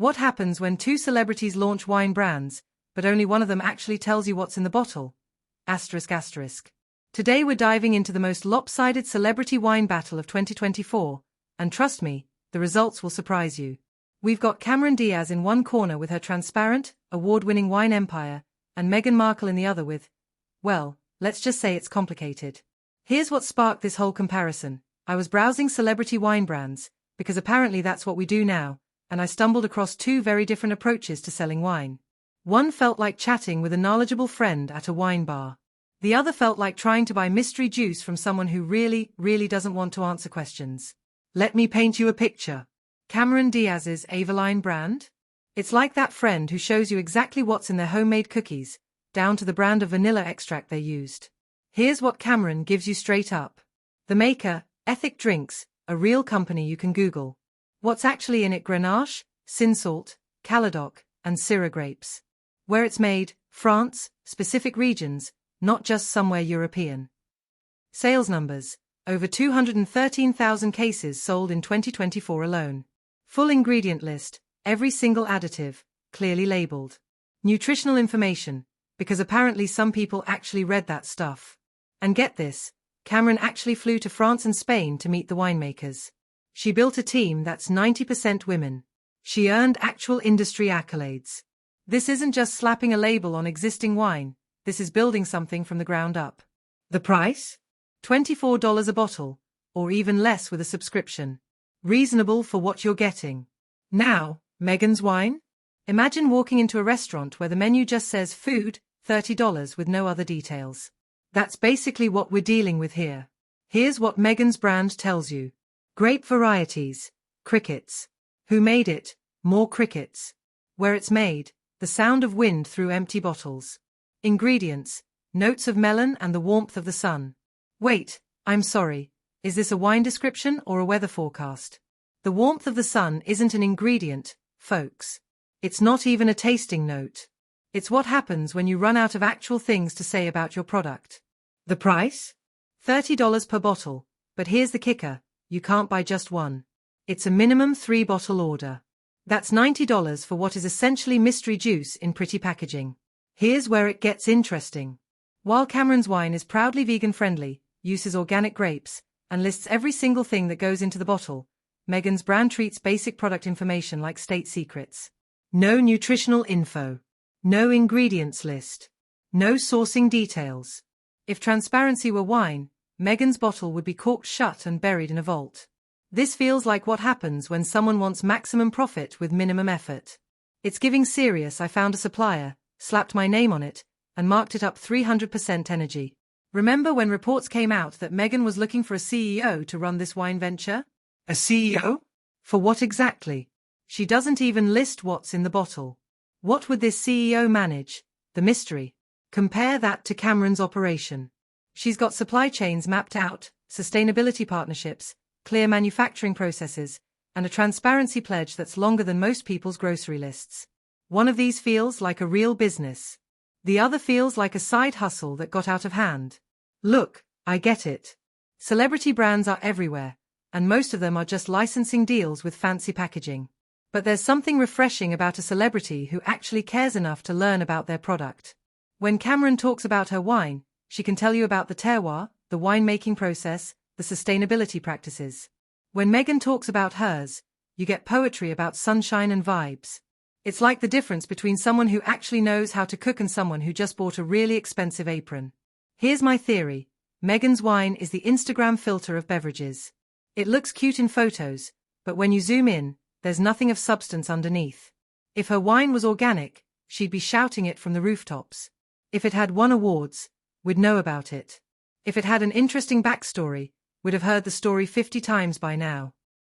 What happens when two celebrities launch wine brands, but only one of them actually tells you what's in the bottle? Asterisk asterisk. Today we're diving into the most lopsided celebrity wine battle of 2024, and trust me, the results will surprise you. We've got Cameron Diaz in one corner with her transparent, award-winning wine empire, and Meghan Markle in the other with, well, let's just say it's complicated. Here's what sparked this whole comparison. I was browsing celebrity wine brands, because apparently that's what we do now, and I stumbled across two very different approaches to selling wine. One felt like chatting with a knowledgeable friend at a wine bar. The other felt like trying to buy mystery juice from someone who really doesn't want to answer questions. Let me paint you a picture. Cameron Diaz's Avaline brand? It's like that friend who shows you exactly what's in their homemade cookies, down to the brand of vanilla extract they used. Here's what Cameron gives you straight up. The maker, Ethic Drinks, a real company you can Google. What's actually in it? Grenache, Sinsalt, Caladoc, and Syrah grapes. Where it's made, France, specific regions, not just somewhere European. Sales numbers, over 213,000 cases sold in 2024 alone. Full ingredient list, every single additive, clearly labeled. Nutritional information, because apparently some people actually read that stuff. And get this, Cameron actually flew to France and Spain to meet the winemakers. She built a team that's 90% women. She earned actual industry accolades. This isn't just slapping a label on existing wine, this is building something from the ground up. The price? $24 a bottle, or even less with a subscription. Reasonable for what you're getting. Now, Meghan's wine? Imagine walking into a restaurant where the menu just says food, $30 with no other details. That's basically what we're dealing with here. Here's what Meghan's brand tells you. Grape varieties, crickets. Who made it? More crickets. Where it's made, the sound of wind through empty bottles. Ingredients, notes of melon and the warmth of the sun. Wait, I'm sorry, is this a wine description or a weather forecast? The warmth of the sun isn't an ingredient, folks. It's not even a tasting note. It's what happens when you run out of actual things to say about your product. The price? $30 per bottle, but here's the kicker, you can't buy just one. It's a minimum 3-bottle order. That's $90 for what is essentially mystery juice in pretty packaging. Here's where it gets interesting. While Cameron's wine is proudly vegan-friendly, uses organic grapes, and lists every single thing that goes into the bottle, Meghan's brand treats basic product information like state secrets. No nutritional info. No ingredients list. No sourcing details. If transparency were wine, Meghan's bottle would be corked shut and buried in a vault. This feels like what happens when someone wants maximum profit with minimum effort. It's giving serious. I found a supplier, slapped my name on it, and marked it up 300% energy. Remember when reports came out that Meghan was looking for a CEO to run this wine venture? A CEO? For what exactly? She doesn't even list what's in the bottle. What would this CEO manage? The mystery. Compare that to Cameron's operation. She's got supply chains mapped out, sustainability partnerships, clear manufacturing processes, and a transparency pledge that's longer than most people's grocery lists. One of these feels like a real business. The other feels like a side hustle that got out of hand. Look, I get it. Celebrity brands are everywhere, and most of them are just licensing deals with fancy packaging. But there's something refreshing about a celebrity who actually cares enough to learn about their product. When Cameron talks about her wine, she can tell you about the terroir, the winemaking process, the sustainability practices. When Meghan talks about hers, you get poetry about sunshine and vibes. It's like the difference between someone who actually knows how to cook and someone who just bought a really expensive apron. Here's my theory. Meghan's wine is the Instagram filter of beverages. It looks cute in photos, but when you zoom in, there's nothing of substance underneath. If her wine was organic, she'd be shouting it from the rooftops. If it had won awards, we'd know about it. If it had an interesting backstory, we'd have heard the story 50 times by now.